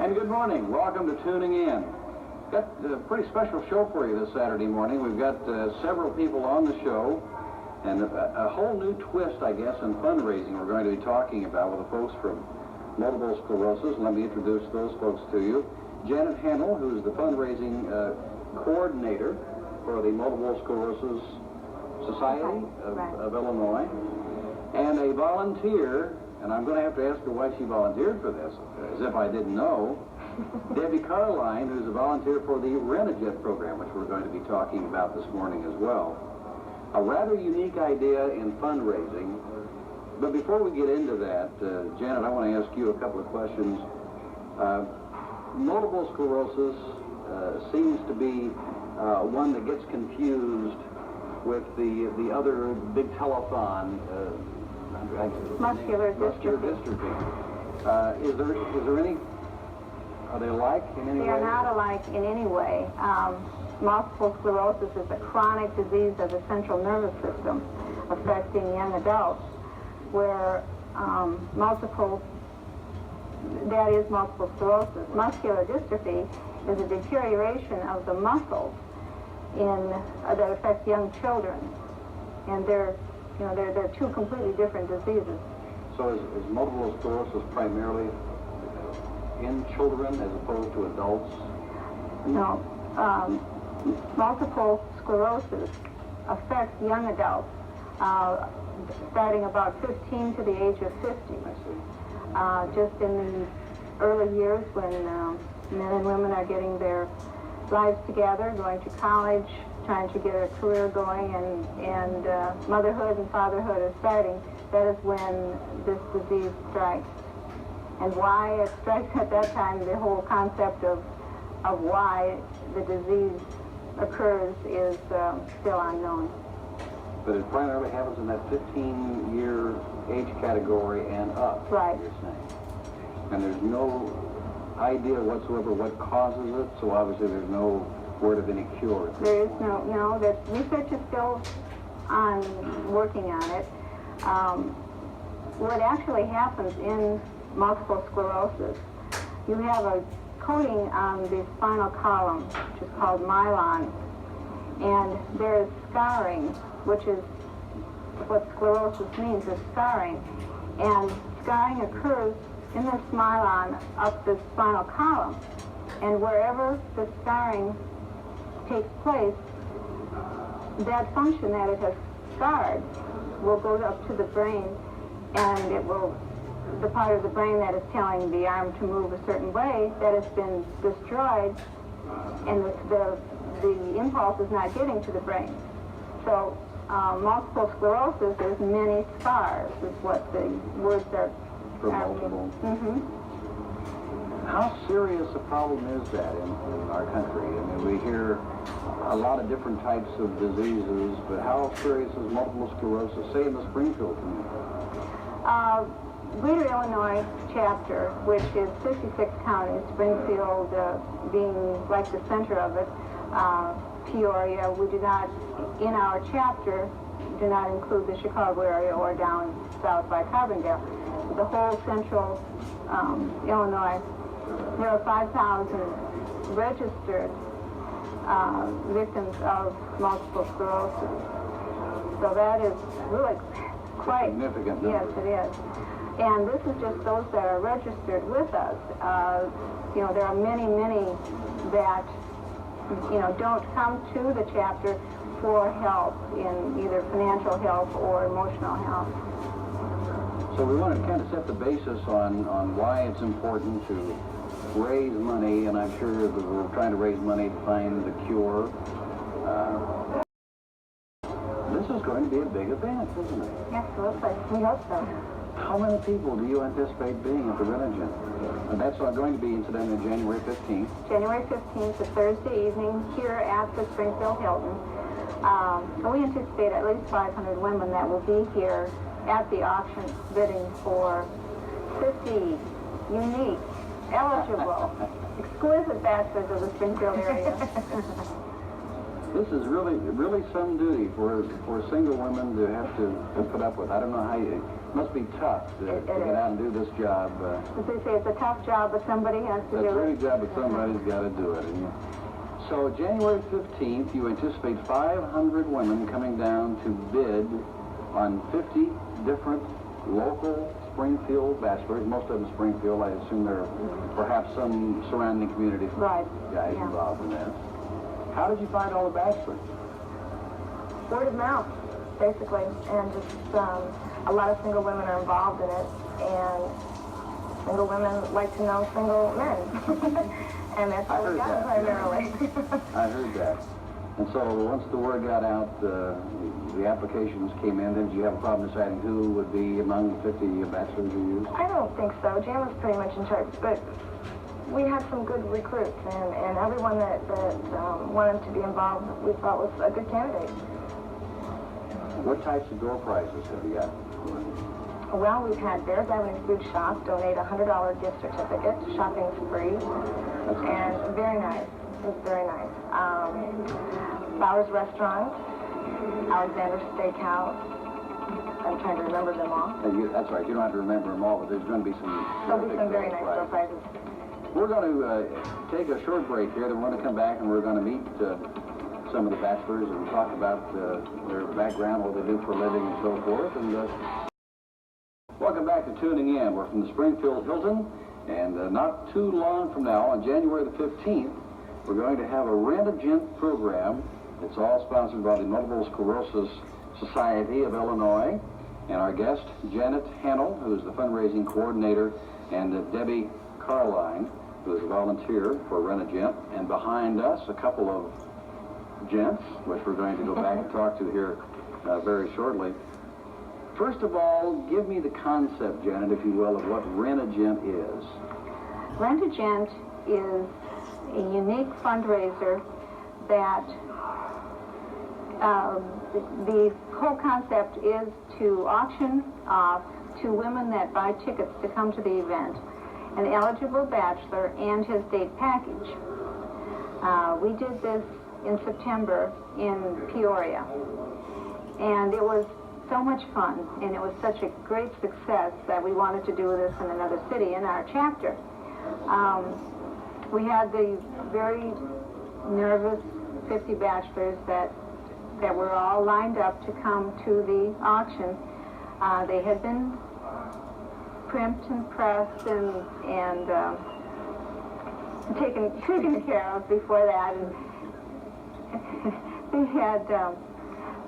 And good morning. Welcome to Tuning In. Got a pretty special show for you this Saturday morning. We've got several people on the show and a whole new twist, I guess, in fundraising we're going to be talking about with the folks from multiple sclerosis. Let me introduce those folks to you. Janet Hennell, who's the fundraising coordinator for the Multiple Sclerosis Society of Illinois, and a volunteer, and I'm going to have to ask her why she volunteered for this, as if I didn't know, Debbie Carline, who's a volunteer for the rent-a-gent program, which we're going to be talking about this morning as well. A rather unique idea in fundraising. But before we get into that, Janet, I want to ask you a couple of questions. Multiple sclerosis seems to be one that gets confused with the other big telethon, muscular dystrophy. Is there any? Are they alike in any way? They are not alike in any way. Multiple sclerosis is a chronic disease of the central nervous system affecting young adults, where multiple sclerosis. Muscular dystrophy is a deterioration of the muscles that affect young children, and they're two completely different diseases. So is multiple sclerosis primarily in children as opposed to adults? No. Multiple sclerosis affects young adults starting about 15 to the age of 50. I see. Just in the early years when men and women are getting their lives together, going to college, trying to get a career going, and motherhood and fatherhood are starting, that is when this disease strikes. And why it strikes at that time, the whole concept of why the disease occurs is still unknown. But it primarily happens in that 15-year age category and up, right? You're saying. And there's no idea whatsoever what causes it, so obviously there's no word of any cure. There is no, that research is still on working on it. What actually happens in multiple sclerosis, you have a coating on the spinal column, which is called myelin, and there is scarring, which is what sclerosis means, is scarring. And scarring occurs in this myelin up the spinal column, and wherever the scarring takes place, that function that it has scarred will go up to the brain, and it will, the part of the brain that is telling the arm to move a certain way, that has been destroyed, and the impulse is not getting to the brain. So multiple sclerosis is many scars, is what the words are. For multiple. Mm-hmm. How serious a problem is that in our country? I mean, we hear a lot of different types of diseases, but how serious is multiple sclerosis, say in the Springfield community? Greater Illinois chapter, which is 56 counties, Springfield being like the center of it, Peoria, we do not, in our chapter, do not include the Chicago area or down south by Carbondale. The whole central Illinois, there are 5,000 registered victims of multiple sclerosis. So that is really quite significant. Yes, it is. And this is just those that are registered with us. There are many that don't come to the chapter for help in either financial help or emotional help. So we want to kind of set the basis on why it's important to raise money, and I'm sure that we're trying to raise money to find the cure. This is going to be a big event, isn't it? Absolutely. We hope so. How many people do you anticipate being at the rent-a-gent? And that's going to be, incidentally, January 15th. January 15th, a Thursday evening, here at the Springfield Hilton. We anticipate at least 500 women that will be here at the auction bidding for 50 unique, eligible, exquisite bachelors of the Springfield area. This is really some duty for single women to have to put up with. I don't know how you. It must be tough to get out and do this job. As they say, it's a tough job, but somebody has to do it. It's a great job, but somebody's got to do it. So January 15th, you anticipate 500 women coming down to bid on 50 different local Springfield bachelors. Most of them Springfield. I assume there are perhaps some surrounding community guys involved in that. How did you find all the bachelors? Word of mouth, basically, and just a lot of single women are involved in it, and single women like to know single men, and that's how we got it primarily. I heard that. And so once the word got out, the applications came in, then did you have a problem deciding who would be among the 50 bachelors you used? I don't think so. Jan was pretty much in charge, but we had some good recruits, and everyone that wanted to be involved, we thought was a good candidate. What types of door prizes have you got? Well, we've had Bears Avenue Food Shop donate a $100 gift certificate. Shopping's free, and very nice. It was very nice. Flowers Restaurant, Alexander Steakhouse. I'm trying to remember them all. That's right. You don't have to remember them all, but there's going to be some. There'll be some very nice door prizes. We're going to take a short break here, then we're going to come back and we're going to meet some of the bachelors and talk about their background, what they do for a living and so forth. And welcome back to Tuning In. We're from the Springfield Hilton, and not too long from now, on January the 15th, we're going to have a rent-a-gent program. It's all sponsored by the Multiple Sclerosis Society of Illinois. And our guest, Janet Hannell, who is the fundraising coordinator, and Debbie Carline, who is a volunteer for Rent-a-Gent, and behind us a couple of gents, which we're going to go back and talk to here very shortly. First of all, give me the concept, Janet, if you will, of what Rent-a-Gent is. Rent-a-Gent is a unique fundraiser that the whole concept is to auction off to women that buy tickets to come to the event an eligible bachelor and his date package. We did this in September in Peoria, and it was so much fun, and it was such a great success that we wanted to do this in another city in our chapter. We had the very nervous 50 bachelors that were all lined up to come to the auction. They had been primped and pressed and taken care of before that. And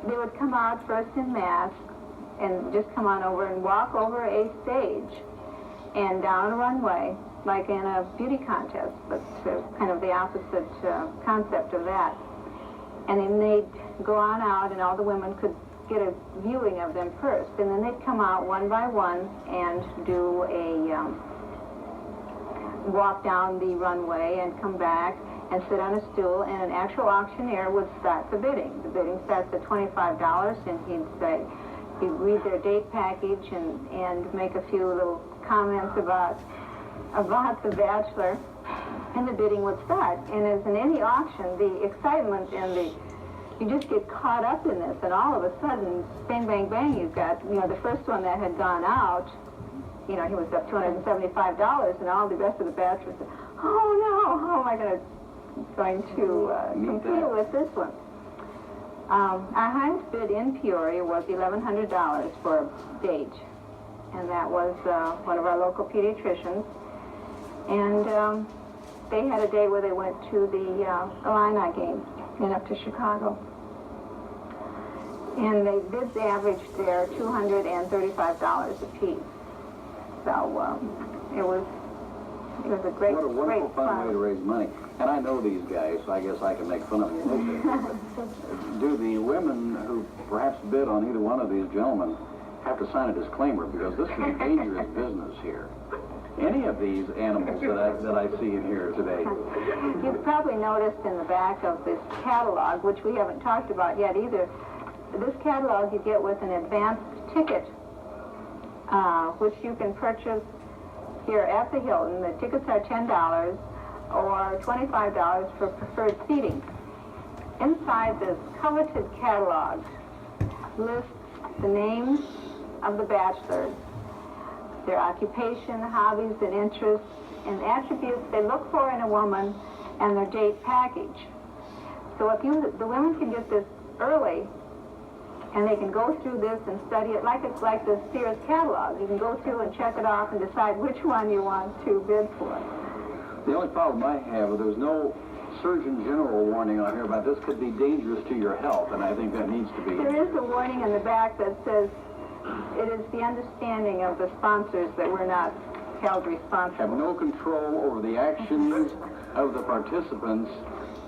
they would come out first in mask and just come on over and walk over a stage and down a runway, like in a beauty contest, but kind of the opposite concept of that. And then they'd go on out, and all the women could get a viewing of them first, and then they'd come out one by one and do a walk down the runway and come back and sit on a stool, and an actual auctioneer would start the bidding. The bidding starts at $25, and he'd read their date package and make a few little comments about the bachelor, and the bidding would start. And as in any auction, the excitement and you just get caught up in this, and all of a sudden, bang, bang, bang, you've got, the first one that had gone out, he was up $275, and all the rest of the bachelors said, oh no, how am I going to compete with this one? Our highest bid in Peoria was $1,100 for a date, and that was one of our local pediatricians. And they had a day where they went to the Illini game and up to Chicago. And they bids averaged there $235 a piece. So it was a great, what a wonderful, fun way to raise money. And I know these guys, so I guess I can make fun of them a little bit. Do the women who perhaps bid on either one of these gentlemen have to sign a disclaimer, because this is a dangerous business here? Any of these animals that I see in here today. You've probably noticed in the back of this catalog, which we haven't talked about yet either, this catalog you get with an advanced ticket, which you can purchase here at the Hilton. The tickets are $10 or $25 for preferred seating. Inside this coveted catalog lists the names of the bachelors, their occupation, hobbies, and interests, and attributes they look for in a woman, and their date package. So if the women can get this early, and they can go through this and study it like it's like the Sears catalog. You can go through and check it off and decide which one you want to bid for. The only problem I have, there's no Surgeon General warning on here about this could be dangerous to your health, and I think that needs to be. There is a warning in the back that says it is the understanding of the sponsors that we're not held responsible. Have no control over the actions of the participants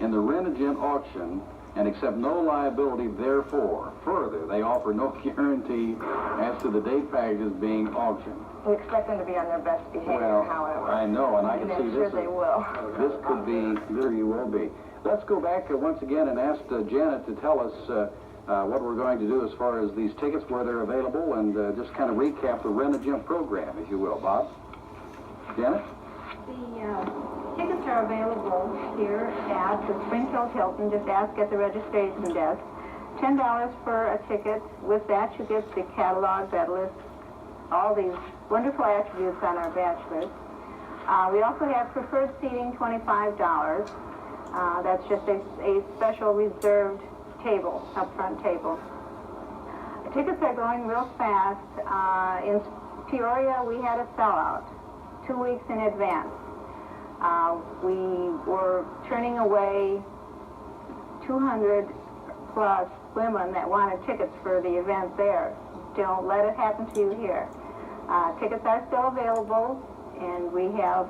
in the rent-a-gent auction and accept no liability therefore. Further, they offer no guarantee as to the date packages being auctioned. We expect them to be on their best behavior, well, however. I know, and I can see sure they will. This could be, there you will be. Let's go back once again and ask Janet to tell us what we're going to do as far as these tickets, where they're available, and just kind of recap the rent-a-gent program, if you will. Bob? Janet? The tickets are available here at the Springfield Hilton. Just ask at the registration desk. $10 for a ticket. With that, you get the catalog that lists all these wonderful attributes on our bachelors. We also have preferred seating, $25. That's just a special reserved table, up-front table. The tickets are going real fast. In Peoria, we had a sellout 2 weeks in advance. We were turning away 200 plus women that wanted tickets for the event there. Don't let it happen to you here. Tickets are still available, and we have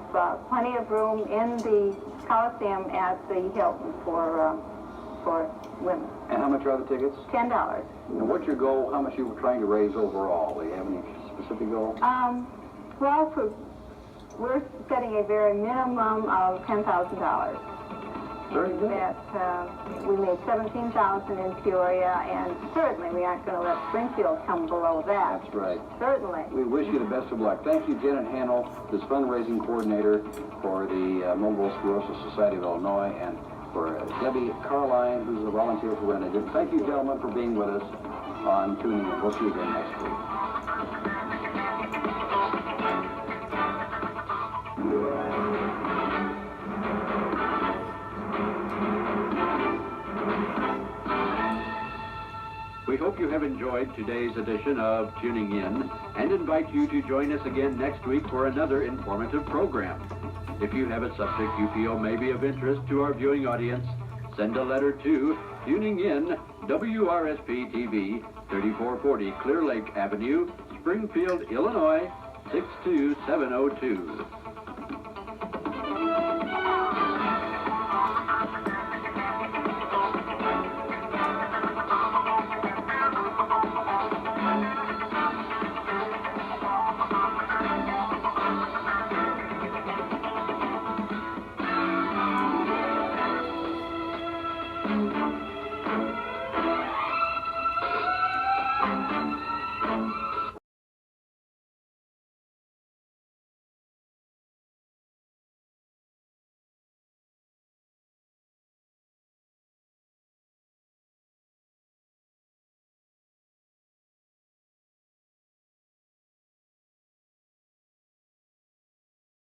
plenty of room in the Coliseum at the Hilton for women. And how much are the tickets? $10. And what's your goal? How much you were trying to raise overall? Do you have any specific goal? Well, we're setting a very minimum of $10,000. Very good. We made $17,000 in Peoria, and certainly we aren't going to let Springfield come below that. That's right. Certainly. We wish you the best of luck. Thank you, Janet Hanel, this fundraising coordinator for the Multiple Sclerosis Society of Illinois, and for Debbie Carline, who's a volunteer for Rent-a-gent. Thank you, gentlemen, for being with us on Tuning In. We'll see you again next week. We hope you have enjoyed today's edition of Tuning In and invite you to join us again next week for another informative program. If you have a subject you feel may be of interest to our viewing audience, send a letter to Tuning In, WRSP TV, 3440 Clear Lake Avenue, Springfield, Illinois, 62702.